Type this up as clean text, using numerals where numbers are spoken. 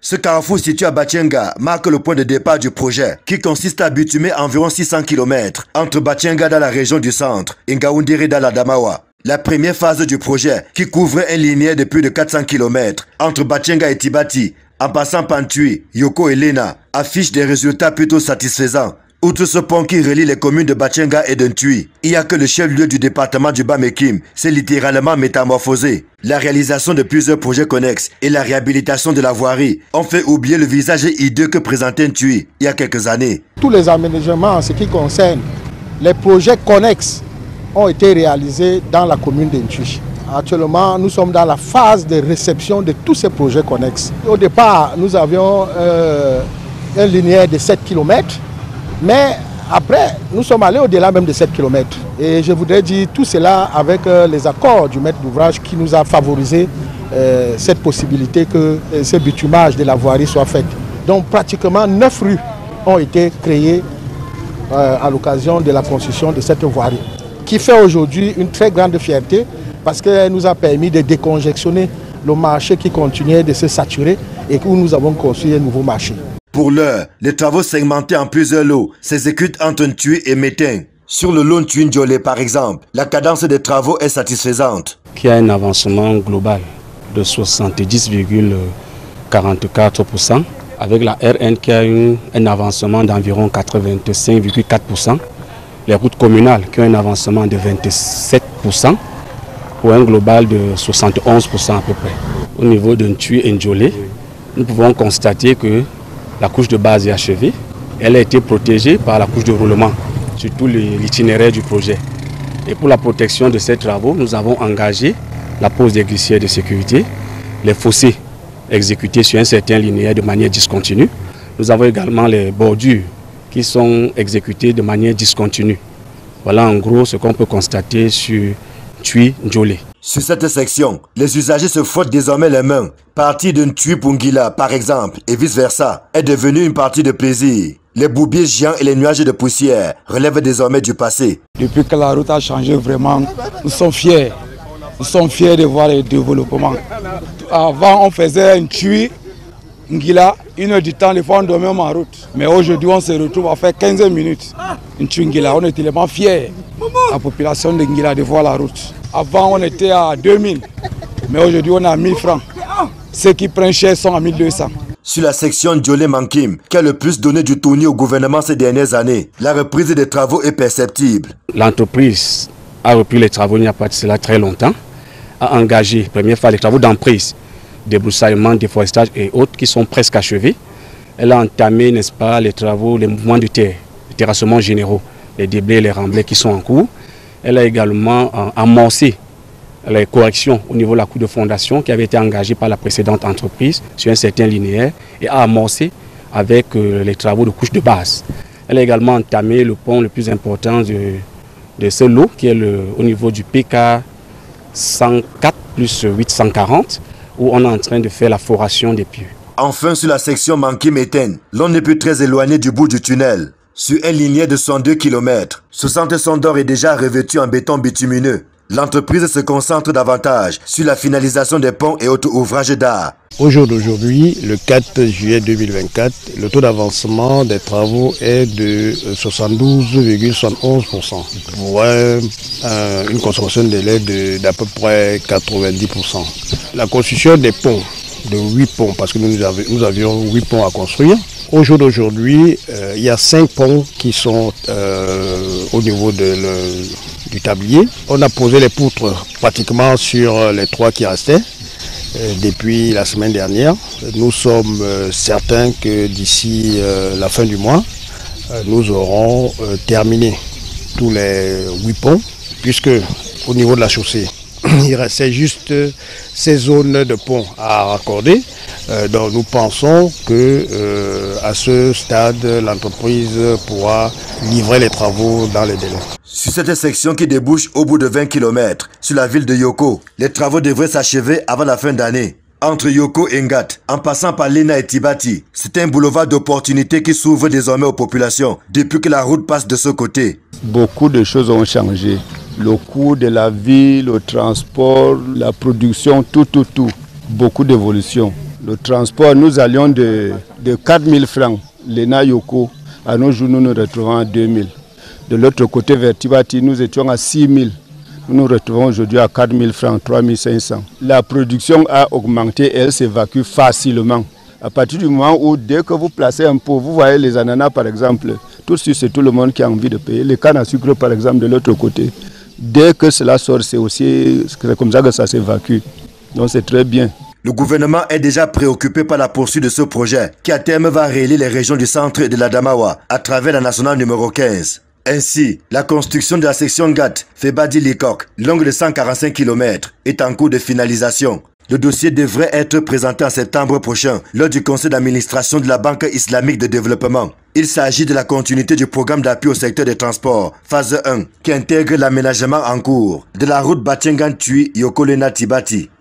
Ce carrefour situé à Batyenga marque le point de départ du projet qui consiste à bitumer environ 600 km entre Batyenga dans la région du centre et Ngaoundéré dans la Damawa. La première phase du projet qui couvrait un linéaire de plus de 400 km entre Batyenga et Tibati en passant par Ntui, Yoko et Lena affiche des résultats plutôt satisfaisants. Outre ce pont qui relie les communes de Batyenga et de Ntui, il n'y a que le chef-lieu du département du Bas-Mekim s'est littéralement métamorphosé. La réalisation de plusieurs projets connexes et la réhabilitation de la voirie ont fait oublier le visage hideux que présentait Ntui il y a quelques années. Tous les aménagements en ce qui concerne les projets connexes ont été réalisés dans la commune de Ntui. Actuellement, nous sommes dans la phase de réception de tous ces projets connexes. Au départ, nous avions un linéaire de 7 km. Mais après, nous sommes allés au-delà même de 7 km. Et je voudrais dire tout cela avec les accords du maître d'ouvrage qui nous a favorisé cette possibilité que ce bitumage de la voirie soit fait. Donc pratiquement 9 rues ont été créées à l'occasion de la construction de cette voirie, qui fait aujourd'hui une très grande fierté parce qu'elle nous a permis de décongestionner le marché qui continuait de se saturer et où nous avons construit un nouveau marché. Pour l'heure, les travaux segmentés en plusieurs lots s'exécutent entre Ntui et Métain. Sur le lot Ntui-Ndjolé par exemple, la cadence des travaux est satisfaisante. Qui a un avancement global de 70,44%, avec la RN qui a un avancement d'environ 85,4%, les routes communales qui ont un avancement de 27%, pour un global de 71% à peu près. Au niveau de Ntui et Ndjolé, nous pouvons constater que la couche de base est achevée. Elle a été protégée par la couche de roulement sur tout l'itinéraire du projet. Et pour la protection de ces travaux, nous avons engagé la pose des glissières de sécurité, les fossés exécutés sur un certain linéaire de manière discontinue. Nous avons également les bordures qui sont exécutées de manière discontinue. Voilà en gros ce qu'on peut constater sur Ntui-Ndjolé. Sur cette section, les usagers se frottent désormais les mains. Partir de Ntui pour Ngila, par exemple, et vice-versa, est devenu une partie de plaisir. Les boubiers géants et les nuages de poussière relèvent désormais du passé. Depuis que la route a changé vraiment, nous sommes fiers. Nous sommes fiers de voir le développement. Avant, on faisait Ntui, Ngila, 1 heure du temps, les fois on dormait en route. Mais aujourd'hui, on se retrouve à faire 15 minutes. Ntui, Ngila, on est tellement fiers, la population de Ngila, de voir la route. Avant, on était à 2000, mais aujourd'hui, on est à 1000 francs. Ceux qui prennent cher sont à 1200. Sur la section Ndjolé-Mankim, qui a le plus donné du tournis au gouvernement ces dernières années, la reprise des travaux est perceptible. L'entreprise a repris les travaux il n'y a pas de cela très longtemps, a engagé, première fois, les travaux d'emprise, débroussaillement, déforestage et autres qui sont presque achevés. Elle a entamé, n'est-ce pas, les travaux, les mouvements de terre, les terrassements généraux, les déblais et les remblais qui sont en cours. Elle a également amorcé les corrections au niveau de la cour de fondation qui avait été engagée par la précédente entreprise sur un certain linéaire et a amorcé avec les travaux de couche de base. Elle a également entamé le pont le plus important de ce lot qui est au niveau du PK 104 plus 840 où on est en train de faire la foration des pieux. Enfin, sur la section Mankim-Métain, l'on n'est plus très éloigné du bout du tunnel. Sur un linéaire de 102 km, 60 sondors est déjà revêtu en béton bitumineux. L'entreprise se concentre davantage sur la finalisation des ponts et autres ouvrages d'art. Au jour d'aujourd'hui, le 4 juillet 2024, le taux d'avancement des travaux est de 72,71%. Pour une consommation de lait d'à peu près 90%. La construction des ponts, de 8 ponts, parce que nous avions 8 ponts à construire. Au jour d'aujourd'hui, il y a 5 ponts qui sont au niveau du tablier. On a posé les poutres pratiquement sur les 3 qui restaient depuis la semaine dernière. Nous sommes certains que d'ici la fin du mois, nous aurons terminé tous les 8 ponts, puisque au niveau de la chaussée, il restait juste ces zones de pont à raccorder. Donc nous pensons que à ce stade, l'entreprise pourra livrer les travaux dans les délais. Sur cette section qui débouche au bout de 20 km sur la ville de Yoko, les travaux devraient s'achever avant la fin d'année. Entre Yoko et Ngat, en passant par Lena et Tibati, c'est un boulevard d'opportunités qui s'ouvre désormais aux populations depuis que la route passe de ce côté. Beaucoup de choses ont changé. Le coût de la vie, le transport, la production, tout. Beaucoup d'évolution. Le transport, nous allions de 4 000 francs, l'ENA Yoko, à nos jours nous nous retrouvons à 2 000. De l'autre côté, vers Tibati, nous étions à 6 000. Nous nous retrouvons aujourd'hui à 4 000 francs, 3 500. La production a augmenté, elle s'évacue facilement. À partir du moment où, dès que vous placez un pot, vous voyez les ananas par exemple, tout de suite c'est tout le monde qui a envie de payer. Les cannes à sucre par exemple de l'autre côté, dès que cela sort, c'est comme ça que ça s'évacue. Donc c'est très bien. Le gouvernement est déjà préoccupé par la poursuite de ce projet qui à terme va relier les régions du centre et de l'Adamawa à travers la nationale numéro 15. Ainsi, la construction de la section GAT Febadi-Likok, longue de 145 km, est en cours de finalisation. Le dossier devrait être présenté en septembre prochain lors du conseil d'administration de la Banque islamique de développement. Il s'agit de la continuité du programme d'appui au secteur des transports, phase 1, qui intègre l'aménagement en cours de la route Batchengan-Tui-Yokolena-Tibati.